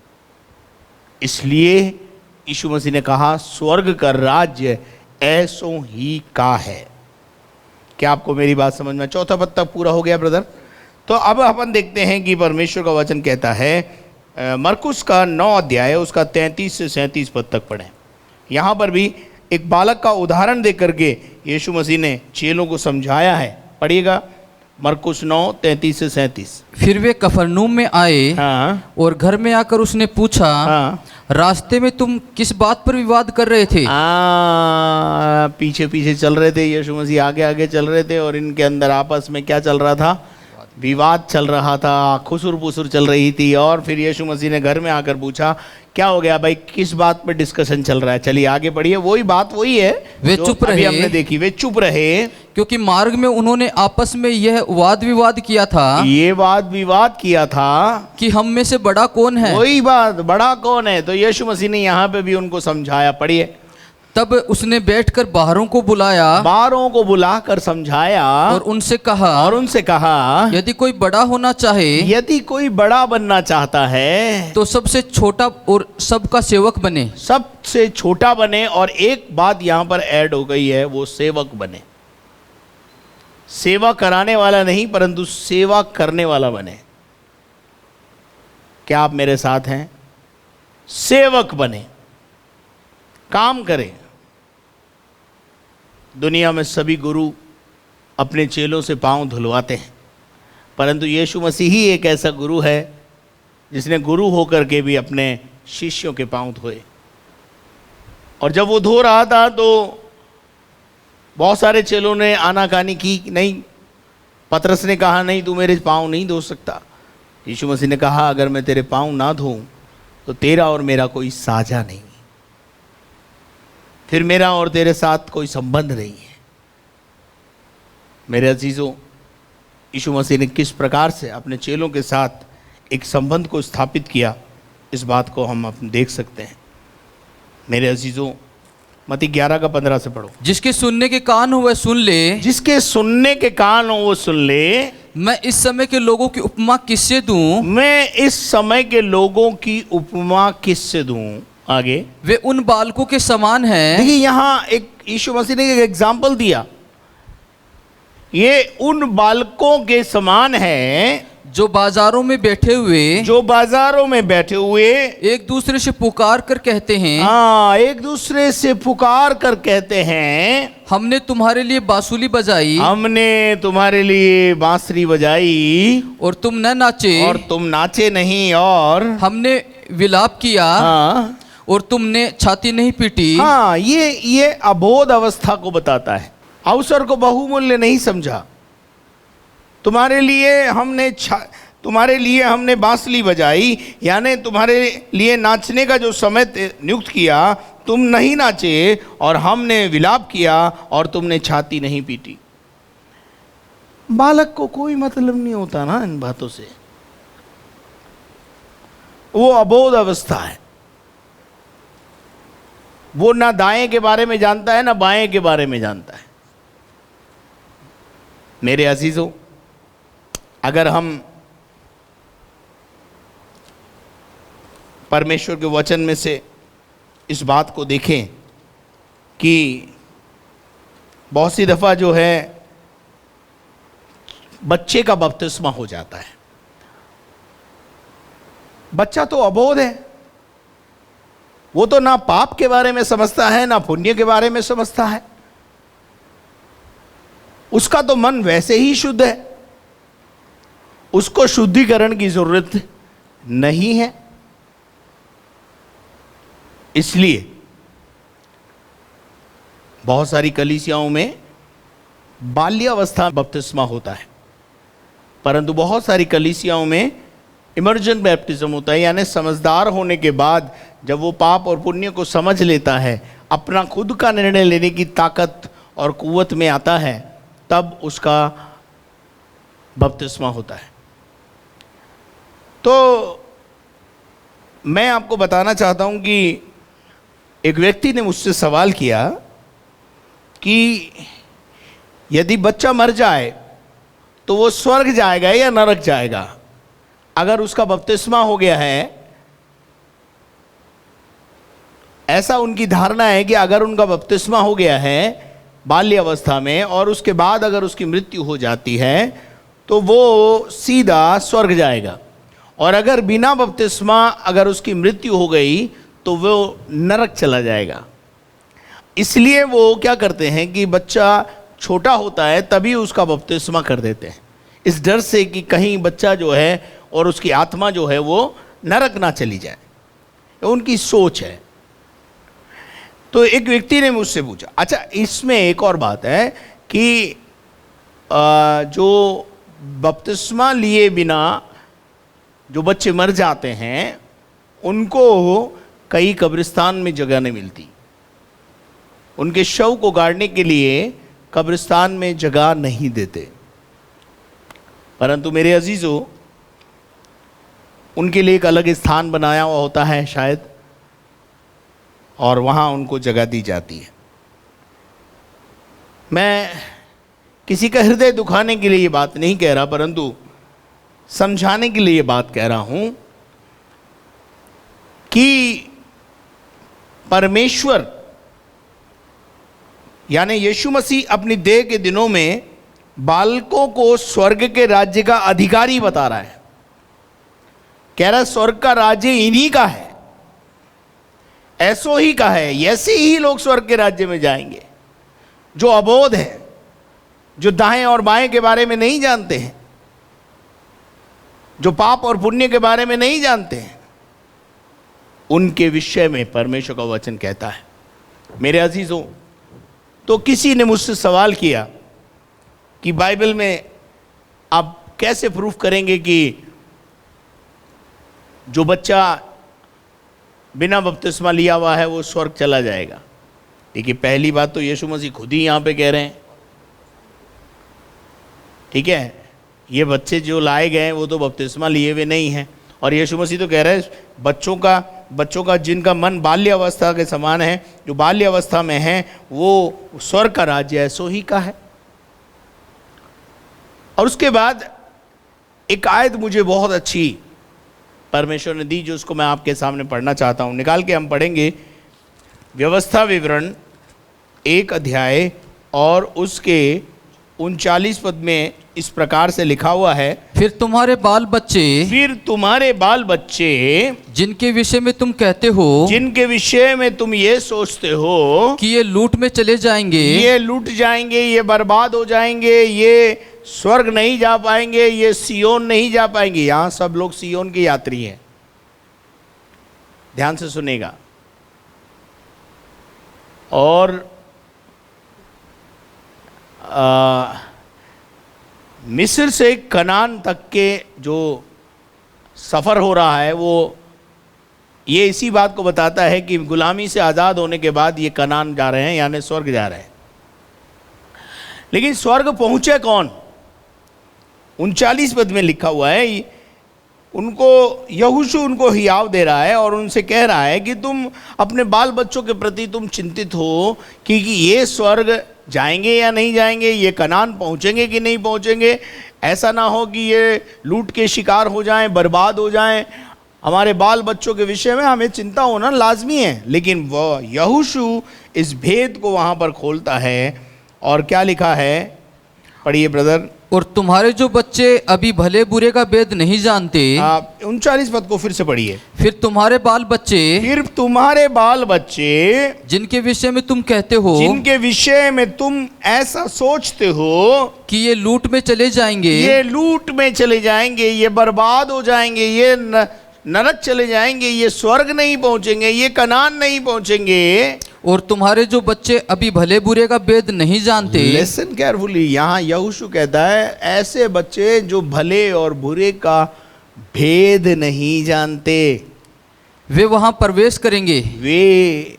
इसलिए यीशु मसीह ने कहा स्वर्ग का राज्य ऐसों ही का है। क्या आपको मेरी बात समझ में? चौथा पद तक पूरा हो गया ब्रदर। तो अब अपन देखते हैं कि परमेश्वर का वचन कहता है, मरकुस का 9 अध्याय उसका 33 से 37 पद तक पढ़ें। यहाँ पर भी एक बालक का उदाहरण दे करके यीशु मसीह ने चेलों को समझाया है। पढ़िएगा मरकुस 9 33 से 37। फिर वे कफरनूम में आए, हाँ, और घर में आकर उसने पूछा, हाँ, रास्ते में तुम किस बात पर विवाद कर रहे थे? पीछे पीछे चल रहे थे, यीशु मसीह आगे आगे चल रहे थे, और इनके अंदर आपस में क्या चल रहा था? विवाद चल रहा था, खुसुर पुसुर चल रही थी, और फिर यीशु मसीह ने घर में आकर पूछा क्या हो गया भाई, किस बात पर डिस्कशन चल रहा है, चलिए आगे बढ़िए। वही बात वही है वे जो चुप अभी रहे। हमने देखी, वे चुप रहे क्योंकि मार्ग में उन्होंने आपस में यह वाद विवाद किया था ये वाद विवाद किया था कि हम में से बड़ा कौन है। वही बात, बड़ा कौन है। तो यीशु मसीह ने यहाँ पे भी उनको समझाया, पढ़िए। तब उसने बैठकर बाहरों को बुलाया बारों को बुलाकर समझाया और उनसे कहा यदि कोई बड़ा होना चाहे यदि कोई बड़ा बनना चाहता है तो सबसे छोटा और सबका सेवक बने। सबसे छोटा बने, और एक बात यहाँ पर ऐड हो गई है, वो सेवक बने। सेवा कराने वाला नहीं, परंतु सेवा करने वाला बने। क्या आप मेरे साथ हैं? सेवक बने, काम करें। दुनिया में सभी गुरु अपने चेलों से पांव धुलवाते हैं, परंतु यीशु मसीह ही एक ऐसा गुरु है जिसने गुरु होकर के भी अपने शिष्यों के पांव धोए। और जब वो धो रहा था तो बहुत सारे चेलों ने आनाकानी की, नहीं। पतरस ने कहा नहीं, तू मेरे पांव नहीं धो सकता। यीशु मसीह ने कहा अगर मैं तेरे पांव ना धोऊं तो तेरा और मेरा कोई साझा नहीं, फिर मेरा और तेरे साथ कोई संबंध नहीं है। मेरे अजीजों, यीशु मसीह ने किस प्रकार से अपने चेलों के साथ एक संबंध को स्थापित किया, इस बात को हम देख सकते हैं। मेरे अजीजों, मत्ती 11 का 15 से पढ़ो। जिसके सुनने के कान हो वह सुन ले। जिसके सुनने के कान हो वो सुन ले। मैं इस समय के लोगों की उपमा किससे दूं? मैं इस समय के लोगों की उपमा किससे दूं? आगे, वे उन बालकों के समान हैं। देखिए यहाँ एक यीशु मसीह ने एक एग्जाम्पल दिया, ये उन बालकों के समान है जो बाजारों में बैठे हुए एक दूसरे से पुकार कर कहते हैं, हाँ, एक दूसरे से पुकार कर कहते हैं हमने तुम्हारे लिए बांसुरी बजाई, हमने तुम्हारे लिए बांसुरी बजाई और तुम न नाचे, और तुम नाचे नहीं, और हमने विलाप किया, हाँ, और तुमने छाती नहीं पीटी। हाँ, ये अबोध अवस्था को बताता है। अवसर को बहुमूल्य नहीं समझा। तुम्हारे लिए हमने बांसुरी बजाई, यानी तुम्हारे लिए नाचने का जो समय नियुक्त किया, तुम नहीं नाचे, और हमने विलाप किया और तुमने छाती नहीं पीटी। बालक को कोई मतलब नहीं होता ना इन बातों से, वो अबोध अवस्था है। वो ना दाएं के बारे में जानता है ना बाएं के बारे में जानता है। मेरे अजीजों, अगर हम परमेश्वर के वचन में से इस बात को देखें कि बहुत सी दफ़ा जो है बच्चे का बपतिस्मा हो जाता है। बच्चा तो अबोध है, वो तो ना पाप के बारे में समझता है ना पुण्य के बारे में समझता है। उसका तो मन वैसे ही शुद्ध है, उसको शुद्धिकरण की जरूरत नहीं है। इसलिए बहुत सारी कलीसियाओं में बाल्यावस्था बपतिस्मा होता है, परंतु बहुत सारी कलीसियाओं में इमर्जेंट बैप्टिज्म होता है, यानी समझदार होने के बाद जब वो पाप और पुण्य को समझ लेता है, अपना खुद का निर्णय लेने की ताकत और कुव्वत में आता है, तब उसका बपतिस्मा होता है। तो मैं आपको बताना चाहता हूं कि एक व्यक्ति ने मुझसे सवाल किया कि यदि बच्चा मर जाए तो वो स्वर्ग जाएगा या नरक जाएगा? अगर उसका बपतिस्मा हो गया है, ऐसा उनकी धारणा है कि अगर उनका बपतिस्मा हो गया है बाल्य अवस्था में और उसके बाद अगर उसकी मृत्यु हो जाती है तो वो सीधा स्वर्ग जाएगा, और अगर बिना बपतिस्मा अगर उसकी मृत्यु हो गई तो वो नरक चला जाएगा। इसलिए वो क्या करते हैं कि बच्चा छोटा होता है तभी उसका बपतिस्मा कर देते हैं, इस डर से कि कहीं बच्चा जो है और उसकी आत्मा जो है वो नरक ना चली जाए। उनकी सोच है। तो एक व्यक्ति ने मुझसे पूछा, अच्छा इसमें एक और बात है कि जो बपतिस्मा लिए बिना जो बच्चे मर जाते हैं उनको कई कब्रिस्तान में जगह नहीं मिलती, उनके शव को गाड़ने के लिए कब्रिस्तान में जगह नहीं देते। परंतु मेरे अजीजों, उनके लिए एक अलग स्थान बनाया हुआ होता है शायद, और वहाँ उनको जगह दी जाती है। मैं किसी का हृदय दुखाने के लिए ये बात नहीं कह रहा, परंतु समझाने के लिए ये बात कह रहा हूँ कि परमेश्वर यानी यीशु मसीह अपनी देह के दिनों में बालकों को स्वर्ग के राज्य का अधिकारी बता रहा है। कह रहा है स्वर्ग का राज्य इन्हीं का है, ऐसो ही का है, ऐसे ही लोग स्वर्ग के राज्य में जाएंगे जो अबोध है, जो दाएं और बाएं के बारे में नहीं जानते हैं, जो पाप और पुण्य के बारे में नहीं जानते हैं। उनके विषय में परमेश्वर का वचन कहता है। मेरे अजीजों, तो किसी ने मुझसे सवाल किया कि बाइबल में आप कैसे प्रूफ करेंगे कि जो बच्चा बिना बपतिस्मा लिया हुआ है वो स्वर्ग चला जाएगा। देखिए, पहली बात तो यीशु मसीह खुद ही यहाँ पे कह रहे हैं, ठीक है, ये बच्चे जो लाए गए हैं वो तो बपतिस्मा लिए हुए नहीं हैं। और यीशु मसीह तो कह रहे हैं बच्चों का जिनका मन बाल्यावस्था के समान है, जो बाल्यावस्था में है, वो स्वर्ग का राज्य ऐसो ही का है। और उसके बाद एक आयत मुझे बहुत अच्छी परमेश्वर ने दी, जो उसको मैं आपके सामने पढ़ना चाहता हूँ। निकाल के हम पढ़ेंगे व्यवस्था विवरण 1 अध्याय और उसके 39 पद में इस प्रकार से लिखा हुआ है, फिर तुम्हारे बाल बच्चे जिनके विषय में तुम कहते हो, जिनके विषय में तुम ये सोचते हो कि ये लूट में चले जाएंगे, ये लूट जाएंगे, ये बर्बाद हो जाएंगे, ये स्वर्ग नहीं जा पाएंगे, ये सियोन नहीं जा पाएंगे। यहां सब लोग सियोन के यात्री हैं, ध्यान से सुनेगा। और मिस्र से कनान तक के जो सफ़र हो रहा है वो ये इसी बात को बताता है कि गुलामी से आज़ाद होने के बाद ये कनान जा रहे हैं, यानी स्वर्ग जा रहे हैं। लेकिन स्वर्ग पहुँचे कौन? 39 पद में लिखा हुआ है, उनको यहोशू उनको हियाव दे रहा है और उनसे कह रहा है कि तुम अपने बाल बच्चों के प्रति तुम चिंतित हो कि ये स्वर्ग जाएंगे या नहीं जाएंगे, ये कनान पहुँचेंगे कि नहीं पहुँचेंगे। ऐसा ना हो कि ये लूट के शिकार हो जाएं, बर्बाद हो जाएं। हमारे बाल बच्चों के विषय में हमें चिंता होना लाजमी है। लेकिन वह यहोशू इस भेद को वहाँ पर खोलता है और क्या लिखा है, पढ़िए ब्रदर। और तुम्हारे जो बच्चे अभी भले बुरे का भेद नहीं जानते, 39 पद को फिर से पढ़िए। फिर तुम्हारे बाल बच्चे जिनके विषय में तुम कहते हो, जिनके विषय में तुम ऐसा सोचते हो कि ये लूट में चले जाएंगे, ये बर्बाद हो जाएंगे, ये नरक चले जाएंगे, ये स्वर्ग नहीं पहुंचेंगे, ये कनान नहीं पहुंचेंगे। और तुम्हारे जो बच्चे अभी भले बुरे का भेद नहीं जानते, लिसन केयरफुली, यहाँ यहोशू कहता है ऐसे बच्चे जो भले और बुरे का भेद नहीं जानते, वे वहां प्रवेश करेंगे, वे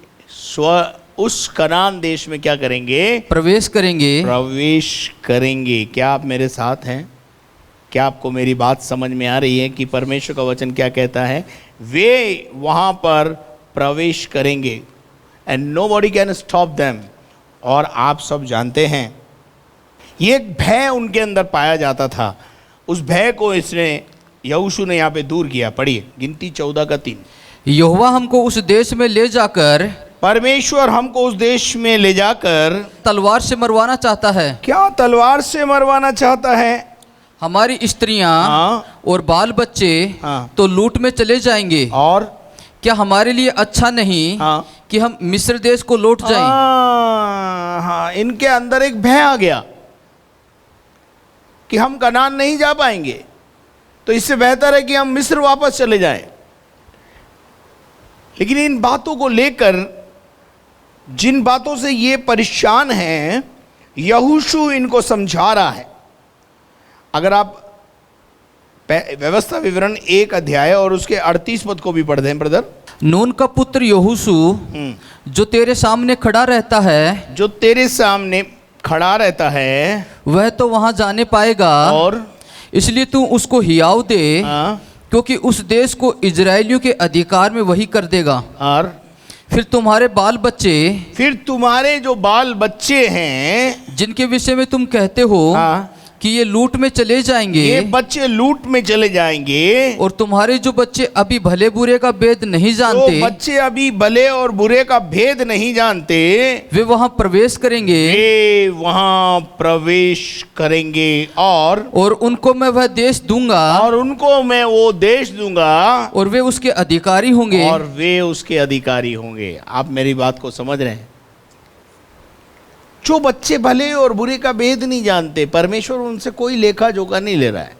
उस कनान देश में क्या करेंगे? प्रवेश करेंगे। क्या आप मेरे साथ हैं? क्या आपको मेरी बात समझ में आ रही है कि परमेश्वर का वचन क्या कहता है? वे वहाँ पर प्रवेश करेंगे and nobody can stop them. और आप सब जानते हैं ये एक भय उनके अंदर पाया जाता था, उस भय को यहोशू ने यहाँ पे दूर किया। पढ़िए गिनती 14:3। यहोवा हमको उस देश में ले जाकर, परमेश्वर हमको उस देश में ले जाकर तलवार से मरवाना चाहता है। क्या तलवार से मरवाना चाहता है? हमारी स्त्रियां और बाल बच्चे तो लूट में चले जाएंगे, और क्या हमारे लिए अच्छा नहीं कि हम मिस्र देश को लौट जाएं? इनके अंदर एक भय आ गया कि हम कनान नहीं जा पाएंगे, तो इससे बेहतर है कि हम मिस्र वापस चले जाएं। लेकिन इन बातों को लेकर, जिन बातों से ये परेशान हैं, यहोशू इनको समझा रहा है। अगर आप व्यवस्था विवरण 1 अध्याय और उसके 38 पद को भी पढ़ दें ब्रदर। नून का पुत्र यहोशू जो तेरे सामने खड़ा रहता है, जो तेरे सामने खड़ा रहता है वह तो वहां जाने पाएगा, और इसलिए तू उसको हियाव दे, हाँ, क्योंकि उस देश को इजराइलियों के अधिकार में वही कर देगा। और फिर तुम्हारे बाल बच्चे, फिर तुम्हारे जो बाल बच्चे हैं, जिनके विषय में तुम कहते हो हाँ, कि ये लूट में चले जाएंगे, ये बच्चे लूट में चले जाएंगे, और तुम्हारे जो बच्चे अभी भले बुरे का भेद नहीं जानते, जो बच्चे अभी भले और बुरे का भेद नहीं जानते, वे वहां प्रवेश करेंगे, वे वहां प्रवेश करेंगे, और उनको मैं वह देश दूंगा, और उनको मैं वो देश दूंगा, और वे उसके अधिकारी होंगे। और वे उसके अधिकारी होंगे। आप मेरी बात को समझ रहे हैं? जो बच्चे भले और बुरे का भेद नहीं जानते, परमेश्वर उनसे कोई लेखा जोखा नहीं ले रहा है।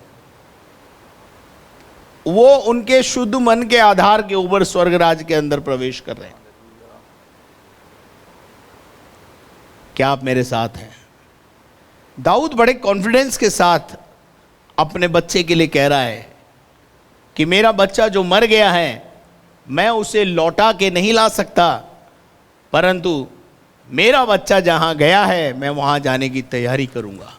वो उनके शुद्ध मन के आधार के ऊपर स्वर्ग राज के अंदर प्रवेश कर रहे हैं। क्या आप मेरे साथ हैं? दाऊद बड़े कॉन्फिडेंस के साथ अपने बच्चे के लिए कह रहा है कि मेरा बच्चा जो मर गया है, मैं उसे लौटा के नहीं ला सकता, परंतु मेरा बच्चा जहां गया है मैं वहां जाने की तैयारी करूंगा।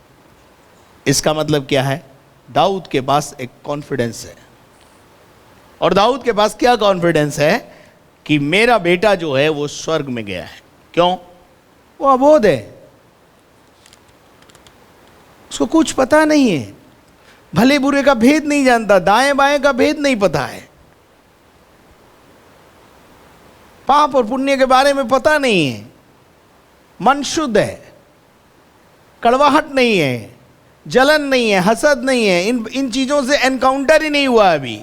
इसका मतलब क्या है? दाऊद के पास एक कॉन्फिडेंस है। और दाऊद के पास क्या कॉन्फिडेंस है? कि मेरा बेटा जो है वो स्वर्ग में गया है। क्यों? वो अबोध है, उसको कुछ पता नहीं है, भले बुरे का भेद नहीं जानता, दाएं बाएं का भेद नहीं पता है, पाप और पुण्य के बारे में पता नहीं है, मन शुद्ध है, कड़वाहट नहीं है, जलन नहीं है, हसद नहीं है, इन चीजों से एनकाउंटर ही नहीं हुआ अभी।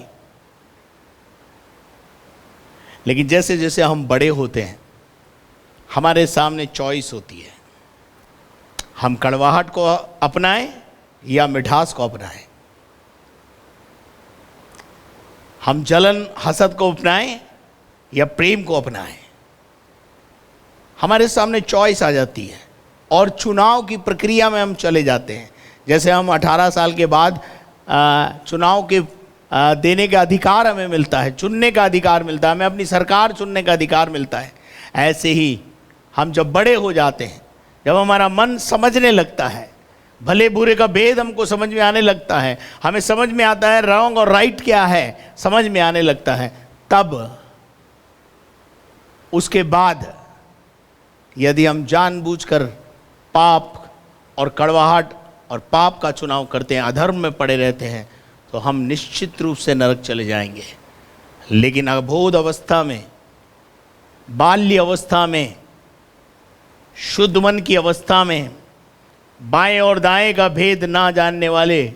लेकिन जैसे जैसे हम बड़े होते हैं, हमारे सामने चॉइस होती है, हम कड़वाहट को अपनाएं या मिठास को अपनाएं, हम जलन हसद को अपनाएं या प्रेम को अपनाएं। हमारे सामने चॉइस आ जाती है और चुनाव की प्रक्रिया में हम चले जाते हैं। जैसे हम 18 साल के बाद चुनाव के देने का अधिकार हमें मिलता है, चुनने का अधिकार मिलता है, हमें अपनी सरकार चुनने का अधिकार मिलता है। ऐसे ही हम जब बड़े हो जाते हैं, जब हमारा मन समझने लगता है, भले बुरे का भेद हमको समझ में आने लगता है, हमें समझ में आता है रॉन्ग और राइट क्या है, समझ में आने लगता है, तब उसके बाद यदि हम जानबूझकर पाप और कड़वाहट और पाप का चुनाव करते हैं, अधर्म में पड़े रहते हैं, तो हम निश्चित रूप से नरक चले जाएंगे। लेकिन अबोध अवस्था में, बाल्य अवस्था में, शुद्ध मन की अवस्था में, बाएं और दाएं का भेद ना जानने वाले,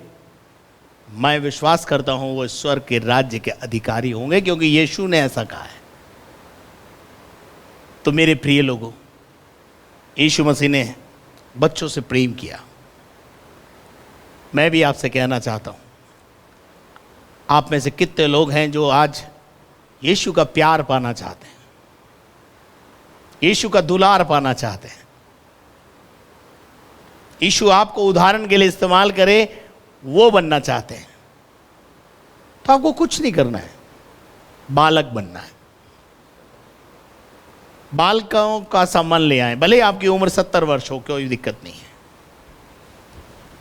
मैं विश्वास करता हूं वो स्वर्ग के राज्य के अधिकारी होंगे, क्योंकि यीशु ने ऐसा कहा है। तो मेरे प्रिय लोगों, यीशु मसीह ने बच्चों से प्रेम किया। मैं भी आपसे कहना चाहता हूं, आप में से कितने लोग हैं जो आज यीशु का प्यार पाना चाहते हैं, यीशु का दुलार पाना चाहते हैं, यीशु आपको उदाहरण के लिए इस्तेमाल करे वो बनना चाहते हैं? तो आपको कुछ नहीं करना है, बालक बनना है। बालकों का सम्मान ले आए, भले आपकी उम्र 70 वर्ष हो, कोई दिक्कत नहीं है।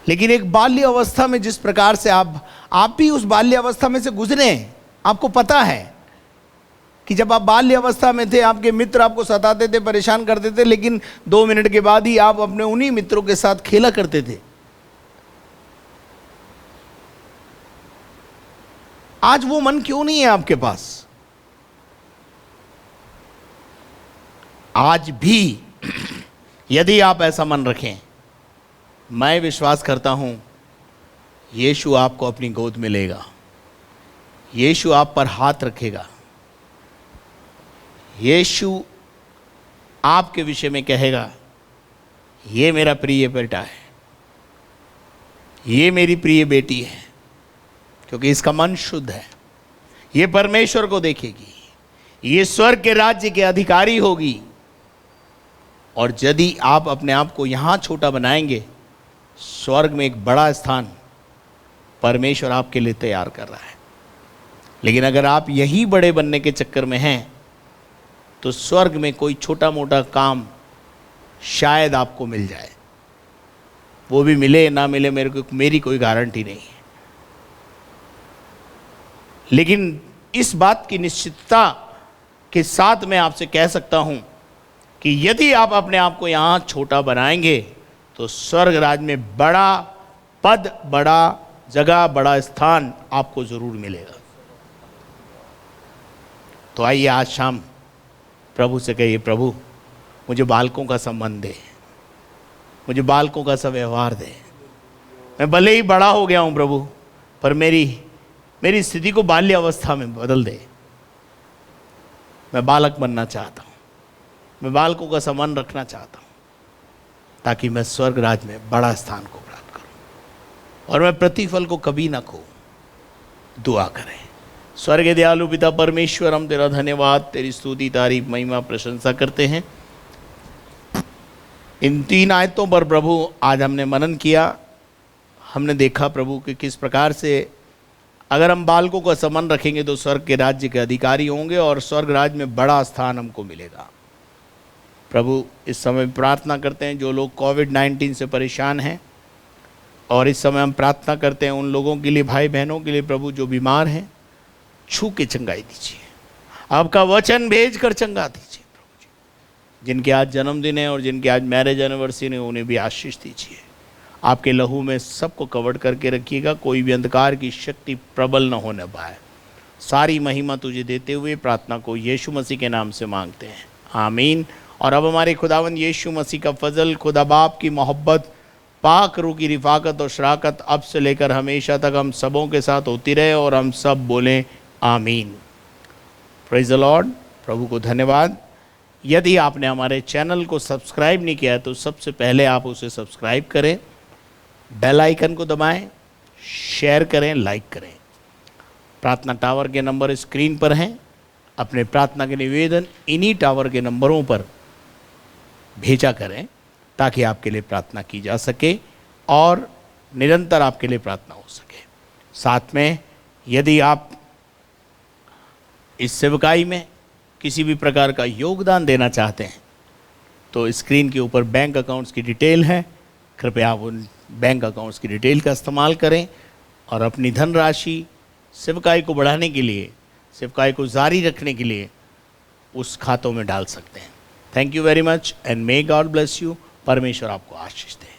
लेकिन एक बाल्य अवस्था में जिस प्रकार से आप भी उस बाल्य अवस्था में से गुजरे हैं, आपको पता है कि जब आप बाल्य अवस्था में थे, आपके मित्र आपको सताते थे, परेशान करते थे, लेकिन 2 मिनट के बाद ही आप अपने उन्हीं मित्रों के साथ खेला करते थे। आज वो मन क्यों नहीं है आपके पास? आज भी यदि आप ऐसा मन रखें, मैं विश्वास करता हूं यीशु आपको अपनी गोद में लेगा, यीशु आप पर हाथ रखेगा, यीशु आपके विषय में कहेगा, ये मेरा प्रिय बेटा है, ये मेरी प्रिय बेटी है, क्योंकि इसका मन शुद्ध है, ये परमेश्वर को देखेगी, ये स्वर्ग के राज्य के अधिकारी होगी। और यदि आप अपने आप को यहाँ छोटा बनाएंगे, स्वर्ग में एक बड़ा स्थान परमेश्वर आपके लिए तैयार कर रहा है। लेकिन अगर आप यही बड़े बनने के चक्कर में हैं तो स्वर्ग में कोई छोटा मोटा काम शायद आपको मिल जाए, वो भी मिले ना मिले मेरी कोई गारंटी नहीं है। लेकिन इस बात की निश्चितता के साथ मैं आपसे कह सकता हूं कि यदि आप अपने आप को यहां छोटा बनाएंगे तो स्वर्ग राज में बड़ा पद, बड़ा जगह, बड़ा स्थान आपको जरूर मिलेगा। तो आइए आज शाम प्रभु से कहिए, प्रभु मुझे बालकों का संबंध दे, मुझे बालकों का सा व्यवहार दे। मैं भले ही बड़ा हो गया हूं प्रभु, पर मेरी स्थिति को बाल्य अवस्था में बदल दे। मैं बालक बनना चाहता हूं, मैं बालकों का संबंध रखना चाहता हूं, ताकि मैं स्वर्ग राज में बड़ा स्थान को प्राप्त करूं और मैं प्रतिफल को कभी ना खो। दुआ करें। स्वर्गीय दयालु पिता परमेश्वर, हम तेरा धन्यवाद, तेरी स्तुति, तारीफ, महिमा, प्रशंसा करते हैं। इन 3 आयतों पर प्रभु आज हमने मनन किया। हमने देखा प्रभु कि किस प्रकार से अगर हम बालकों का संबंध रखेंगे तो स्वर्ग के राज्य के अधिकारी होंगे और स्वर्ग राज्य में बड़ा स्थान हमको मिलेगा। प्रभु इस समय प्रार्थना करते हैं जो लोग कोविड-19 से परेशान हैं, और इस समय हम प्रार्थना करते हैं उन लोगों के लिए, भाई बहनों के लिए प्रभु जो बीमार हैं, छू के चंगाई दीजिए, आपका वचन भेज कर चंगा दीजिए प्रभु जी। जिनके आज जन्मदिन है और जिनके आज मैरिज एनिवर्सरी है, उन्हें भी आशीष दीजिए। आपके लहू में सबको कवर करके रखिएगा, कोई भी अंधकार की शक्ति प्रबल न होने पाए। सारी महिमा तुझे देते हुए प्रार्थना को यीशु मसीह के नाम से मांगते हैं, आमीन। और अब हमारे खुदावंद यीशु मसीह का फजल, खुदा बाप की मोहब्बत, पाक रूह की रिफाकत और शराकत अब से लेकर हमेशा तक हम सबों के साथ होती रहे, और हम सब बोलें आमीन। Praise the Lord. प्रभु को धन्यवाद। यदि आपने हमारे चैनल को सब्सक्राइब नहीं किया है तो सबसे पहले आप उसे सब्सक्राइब करें, बेल आइकन को दबाएं, शेयर करें, लाइक करें। प्रार्थना टावर के नंबर स्क्रीन पर हैं। अपने प्रार्थना के निवेदन इन्हीं टावर के नंबरों पर भेजा करें ताकि आपके लिए प्रार्थना की जा सके और निरंतर आपके लिए प्रार्थना हो सके। साथ में यदि आप इस सेवकाई में किसी भी प्रकार का योगदान देना चाहते हैं तो स्क्रीन के ऊपर बैंक अकाउंट्स की डिटेल है, कृपया आप उन बैंक अकाउंट्स की डिटेल का इस्तेमाल करें और अपनी धनराशि सेवकाई को बढ़ाने के लिए, सेवकाई को जारी रखने के लिए उस खातों में डाल सकते हैं। Thank you very much and may God bless you. परमेश्वर आपको आशीष दे।